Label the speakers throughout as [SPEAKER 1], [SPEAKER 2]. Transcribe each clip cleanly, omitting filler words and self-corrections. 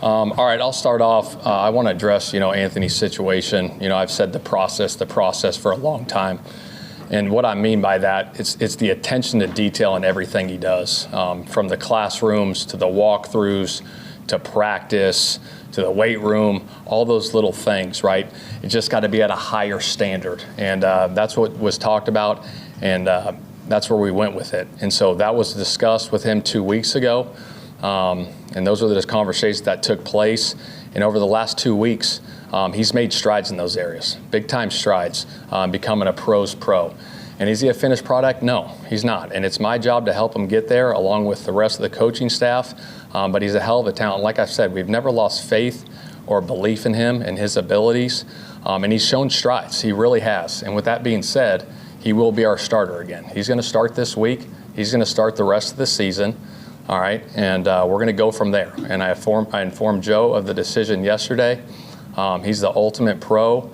[SPEAKER 1] All right, I'll start off. I want to address, Anthony's situation. I've said the process for a long time. And what I mean by that, it's the attention to detail in everything he does, from the classrooms to the walkthroughs to practice to the weight room, all those little things, right? It just got to be at a higher standard. And that's what was talked about, and that's where we went with it. And so that was discussed with him 2 weeks ago. And those were the conversations that took place. And over the last 2 weeks, he's made strides in those areas, big time strides, becoming a pro's pro. And is he a finished product? No, he's not. And it's my job to help him get there along with the rest of the coaching staff. But he's a hell of a talent. Like I said, we've never lost faith or belief in him and his abilities. And he's shown strides. He really has. And with that being said, he will be our starter again. He's going to start this week. He's going to start the rest of the season. All right, and we're going to go from there. And I informed Joe of the decision yesterday. He's the ultimate pro.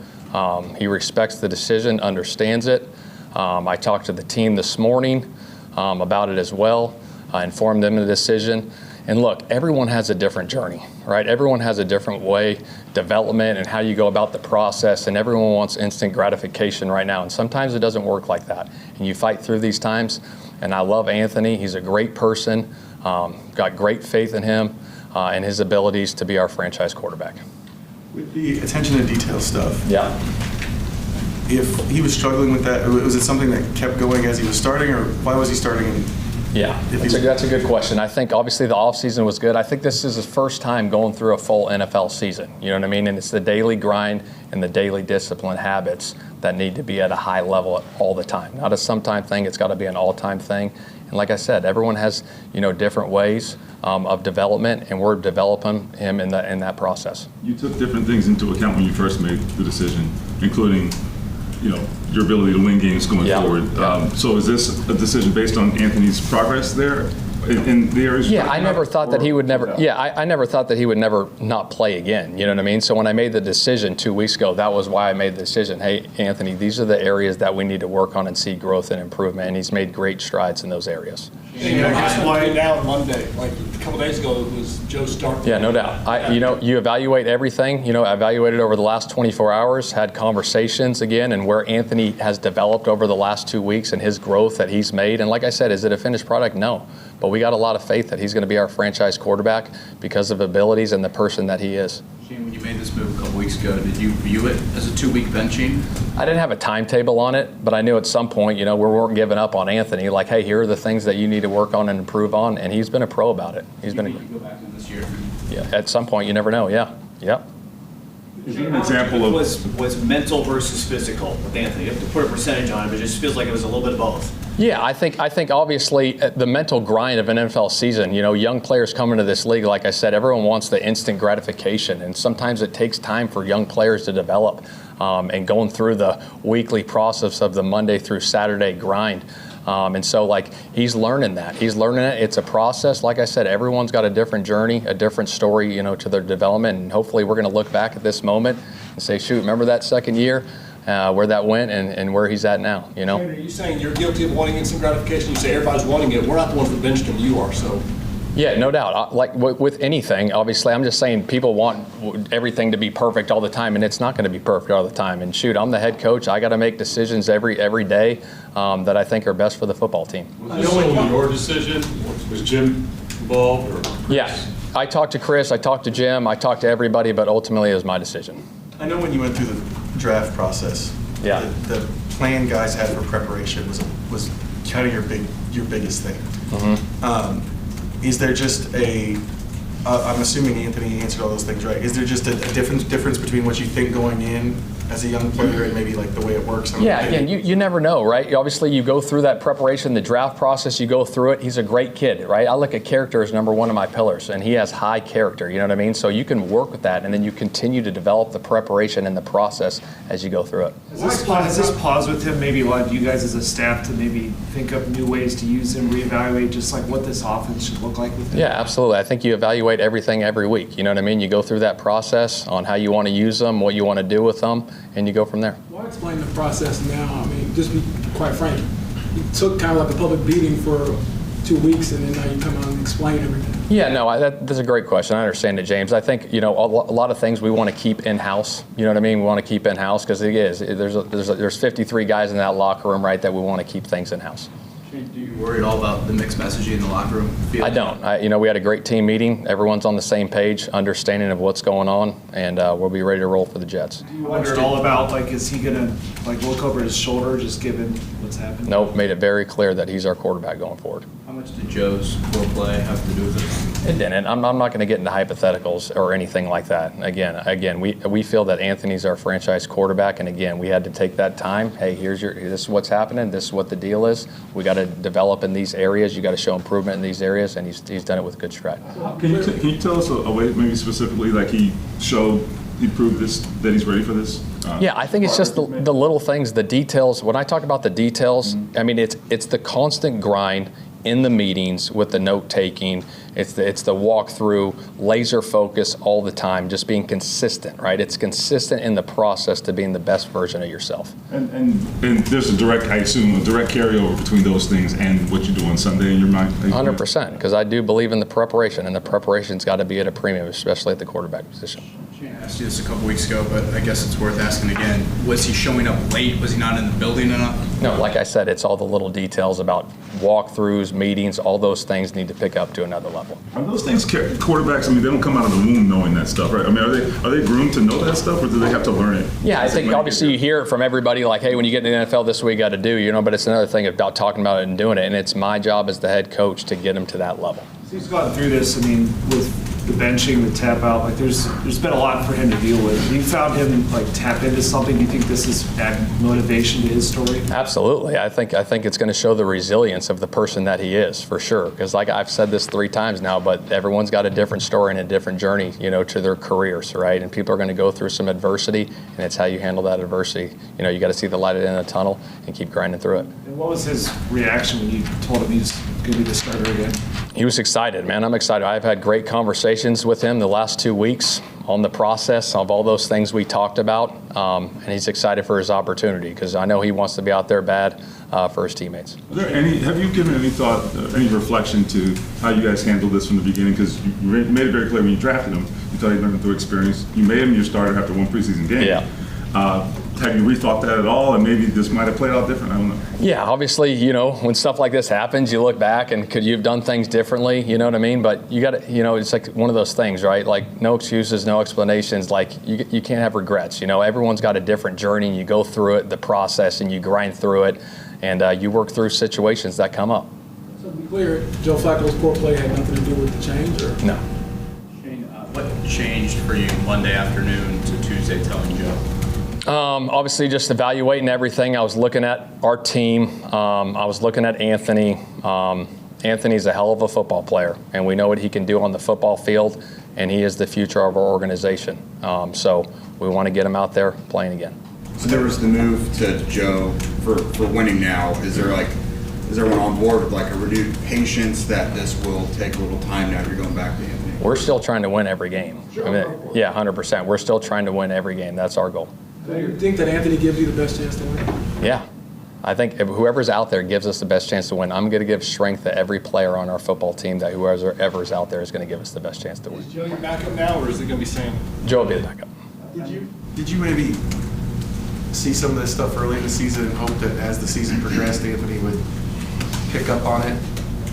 [SPEAKER 1] He respects the decision, understands it. I talked to the team this morning about it as well. I informed them of the decision. And look, everyone has a different journey, right? Everyone has a different way, development and how you go about the process, and everyone wants instant gratification right now. And sometimes it doesn't work like that. And you fight through these times. And I love Anthony. He's a great person. Got great faith in him and his abilities to be our franchise quarterback.
[SPEAKER 2] With the attention to detail stuff,
[SPEAKER 1] yeah.
[SPEAKER 2] If he was struggling with that, was it something that kept going as he was starting, or why was he starting?
[SPEAKER 1] Yeah, that's a good question. I think obviously the offseason was good. I think this is his first time going through a full NFL season. You know what I mean? And it's the daily grind and the daily discipline habits that need to be at a high level all the time. Not a sometime thing. It's got to be an all-time thing. And like I said, everyone has different ways of development, and we're developing him in that process.
[SPEAKER 3] You took different things into account when you first made the decision, including your ability to win games going forward. So is this a decision based on Anthony's progress there in the areas?
[SPEAKER 1] Yeah, I never thought that he would never. Yeah, I never thought that he would never not play again. You know what I mean? So when I made the decision 2 weeks ago, that was why I made the decision. Hey, Anthony, these are the areas that we need to work on and see growth and improvement. And he's made great strides in those areas.
[SPEAKER 4] Why now Monday? Like a couple days ago, it was Joe Stark.
[SPEAKER 1] Yeah, no doubt. You evaluate everything. Evaluated over the last 24 hours, had conversations again, and where Anthony has developed over the last 2 weeks and his growth that he's made. And like I said, is it a finished product? No. But we got a lot of faith that he's going to be our franchise quarterback because of abilities and the person that he is.
[SPEAKER 5] Shane, when you made this move a couple weeks ago, did you view it as a 2-week benching?
[SPEAKER 1] I didn't have a timetable on it, but I knew at some point, we weren't giving up on Anthony. Like, hey, here are the things that you need to work on and improve on, and he's been a pro about it. He's been.
[SPEAKER 5] You go back to this year.
[SPEAKER 1] Yeah, at some point, you never know. Yeah, yep.
[SPEAKER 3] Is there an example of
[SPEAKER 6] was mental versus physical with Anthony? You have to put a percentage on it, but it just feels like it was a little bit of both.
[SPEAKER 1] Yeah, I think obviously the mental grind of an NFL season, young players come into this league, like I said, everyone wants the instant gratification, and sometimes it takes time for young players to develop, and going through the weekly process of the Monday through Saturday grind. And so, he's learning that. He's learning it. It's a process. Like I said, everyone's got a different journey, a different story, to their development, and hopefully we're going to look back at this moment and say, shoot, remember that second year? Where that went and where he's at now,
[SPEAKER 4] Are you saying you're guilty of wanting instant gratification? You say everybody's wanting it. We're not the ones that benched him. You are, so.
[SPEAKER 1] Yeah, no doubt. Like with anything, obviously, I'm just saying people want everything to be perfect all the time, and it's not going to be perfect all the time. And shoot, I'm the head coach. I got to make decisions every day that I think are best for the football team.
[SPEAKER 7] Was this solely your decision? Was Jim involved? Or
[SPEAKER 1] yeah, I talked to Chris. I talked to Jim. I talked to everybody, but ultimately it was my decision.
[SPEAKER 2] I know when you went through the draft process, the plan guys had for preparation was kind of your biggest thing. Mm-hmm. Is there just I'm assuming Anthony answered all those things right. Is there just a difference between what you think going in as a young player and maybe the way it works?
[SPEAKER 1] Yeah, again, you never know, right? Obviously, you go through that preparation, the draft process, you go through it. He's a great kid, right? I look at character as number one of my pillars, and he has high character, you know what I mean? So you can work with that, and then you continue to develop the preparation and the process as you go through it.
[SPEAKER 8] Has this pause with him maybe allowed you guys as a staff to maybe think up new ways to use him, reevaluate just what this offense should look like with him?
[SPEAKER 1] Yeah, absolutely. I think you evaluate everything every week, you know what I mean? You go through that process on how you want to use them, what you want to do with them, and you go from there.
[SPEAKER 9] Why explain the process now? I mean, just be quite frank. You took kind of like a public beating for 2 weeks and then now you come out and explain everything?
[SPEAKER 1] Yeah, no, that's a great question. I understand it, James. I think, a lot of things we want to keep in-house. You know what I mean? We want to keep in-house because there's 53 guys in that locker room, right, that we want to keep things in-house.
[SPEAKER 5] Do you worry at all about the mixed messaging in the locker room?
[SPEAKER 1] I don't. We had a great team meeting. Everyone's on the same page, understanding of what's going on, and we'll be ready to roll for the Jets.
[SPEAKER 8] Do you wonder at all about, is he going to, look over his shoulder just given what's happened?
[SPEAKER 1] Nope, made it very clear that he's our quarterback going forward.
[SPEAKER 5] How much did Joe's poor play have to do with it?
[SPEAKER 1] It didn't. I'm not going to get into hypotheticals or anything like that. Again, we feel that Anthony's our franchise quarterback, and again, we had to take that time. Hey, this is what's happening. This is what the deal is. We got to develop in these areas. You got to show improvement in these areas, and he's done it with good stride.
[SPEAKER 3] Can you tell us a way, maybe specifically, he proved that he's ready for this?
[SPEAKER 1] Yeah, I think it's just the little things, the details. When I talk about the details, I mean, it's the constant grind in the meetings with the note taking. It's the walkthrough, laser focus all the time, just being consistent, right? It's consistent in the process to being the best version of yourself.
[SPEAKER 3] And there's I assume, a direct carryover between those things and what you do on Sunday in your mind?
[SPEAKER 1] 100%, because I do believe in the preparation, and the preparation's got to be at a premium, especially at the quarterback position.
[SPEAKER 10] I asked you this a couple weeks ago, but I guess it's worth asking again. Was he showing up late? Was he not in the building enough?
[SPEAKER 1] No, like I said, it's all the little details about walkthroughs, meetings, all those things need to pick up to another level.
[SPEAKER 3] Are those things quarterbacks? I mean, they don't come out of the womb knowing that stuff, right? I mean, are they groomed to know that stuff, or do they have to learn it?
[SPEAKER 1] Yeah, I think obviously you hear it from everybody, like, hey, when you get in the NFL, this is what you got to do, but it's another thing about talking about it and doing it, and it's my job as the head coach to get him to that level.
[SPEAKER 8] So he's gone through this, with the benching, the tap out, there's been a lot for him to deal with. You found him tap into something. Do you think this is add motivation to his story? Absolutely.
[SPEAKER 1] I think it's going to show the resilience of the person that he is, for sure. Because I've said this 3 times now, but everyone's got a different story and a different journey, to their careers, right? And people are going to go through some adversity, and it's how you handle that adversity. You got to see the light at the end of the tunnel and keep grinding through it.
[SPEAKER 8] And what was his reaction when you told him he's going to be the starter again?
[SPEAKER 1] He was excited, man. I'm excited. I've had great conversations with him the last 2 weeks on the process of all those things we talked about, and he's excited for his opportunity because I know he wants to be out there bad for his teammates.
[SPEAKER 3] Have you given any thought, any reflection to how you guys handled this from the beginning? Because you made it very clear when you drafted him, you thought he learned through experience. You made him your starter after 1 preseason game.
[SPEAKER 1] Yeah.
[SPEAKER 3] Have you rethought that at all? And maybe this might have played out different. I don't know.
[SPEAKER 1] Yeah, obviously, when stuff like this happens, you look back and could you have done things differently? You know what I mean? But you got to, it's like one of those things, right? Like no excuses, no explanations. Like you can't have regrets. Everyone's got a different journey, and you go through it, the process, and you grind through it, and you work through situations that come up.
[SPEAKER 9] So to be clear, Joe Flacco's poor play had nothing to do with the change, or?
[SPEAKER 1] No.
[SPEAKER 10] What changed for you Monday afternoon to Tuesday telling Joe?
[SPEAKER 1] Obviously, just evaluating everything. I was looking at our team. I was looking at Anthony. Anthony's a hell of a football player, and we know what he can do on the football field, and he is the future of our organization. So we want to get him out there playing again.
[SPEAKER 10] So there was the move to Joe for winning now. Is everyone on board with a renewed patience that this will take a little time now you're going back to Anthony?
[SPEAKER 1] We're still trying to win every game. Yeah, 100%. We're still trying to win every game. That's our goal.
[SPEAKER 9] Do you think that Anthony gives you the best chance to win?
[SPEAKER 1] Yeah. I think if whoever's out there gives us the best chance to win. I'm going to give strength to every player on our football team that whoever is out there is going to give us the best chance to win.
[SPEAKER 7] Is Joe your backup now, or is it going to be Sam?
[SPEAKER 1] Joe will be the backup.
[SPEAKER 2] Did you maybe see some of this stuff early in the season and hope that as the season progressed, Anthony would pick up on it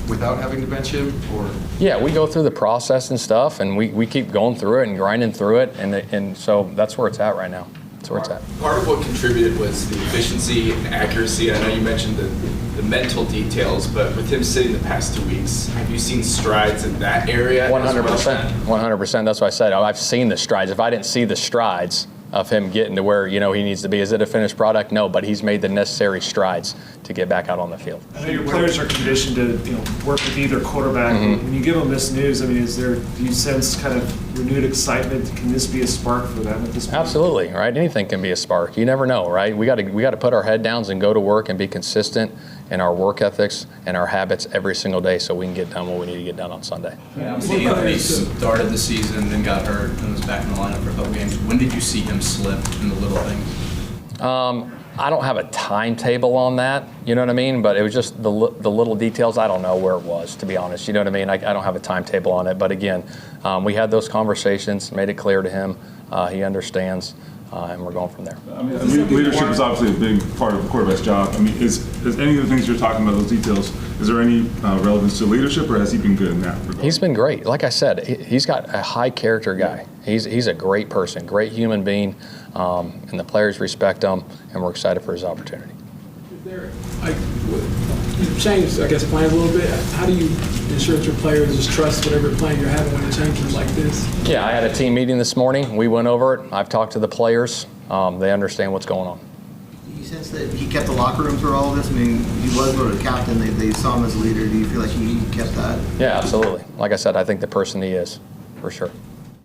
[SPEAKER 2] without having to bench him? Or
[SPEAKER 1] yeah, we go through the process and stuff, and we keep going through it and grinding through it, and so that's where it's at right now. That's where it's at.
[SPEAKER 11] Part of what contributed was the efficiency and accuracy. I know you mentioned the mental details, but with him sitting the past 2 weeks, have you seen strides in that area?
[SPEAKER 1] 100%. 100%. That's what I said. I've seen the strides. If I didn't see the strides of him getting to where he needs to be, is it a finished product? No, but he's made the necessary strides to get back out on the field.
[SPEAKER 8] I know your players are conditioned to work with either quarterback. Mm-hmm. When you give them this news, do you sense kind of renewed excitement? Can this be a spark for them at this point?
[SPEAKER 1] Absolutely, right? Anything can be a spark. You never know, right? We got to put our head down and go to work and be consistent in our work ethics and our habits every single day so we can get done what we need to get done on Sunday.
[SPEAKER 5] Yeah, Anthony started the season, then got hurt, and was back in the lineup for a couple games. When did you see him slip in the little things?
[SPEAKER 1] I don't have a timetable on that, you know what I mean? But it was just the little details. I don't know where it was, to be honest. You know what I mean? I don't have a timetable on it. But again, we had those conversations, made it clear to him. He understands, and we're going from there.
[SPEAKER 3] I mean, leadership is obviously a big part of the quarterback's job. I mean, is any of the things you're talking about, those details, is there any relevance to leadership, or has he been good in that regard?
[SPEAKER 1] He's been great. Like I said, he's got a high character guy. He's a great person, great human being, and the players respect him, and we're excited for his opportunity.
[SPEAKER 9] Is there, like, you've changed, I guess, plans a little bit. How do you ensure that your players just trust whatever plan you're having when it changes like this?
[SPEAKER 1] Yeah, I had a team meeting this morning. We went over it. I've talked to the players. They understand what's going on.
[SPEAKER 12] You sense that he kept the locker room through all of this? I mean, he was voted captain. They saw him as a leader. Do you feel like he kept that?
[SPEAKER 1] Yeah, absolutely. Like I said, I think the person he is, for sure.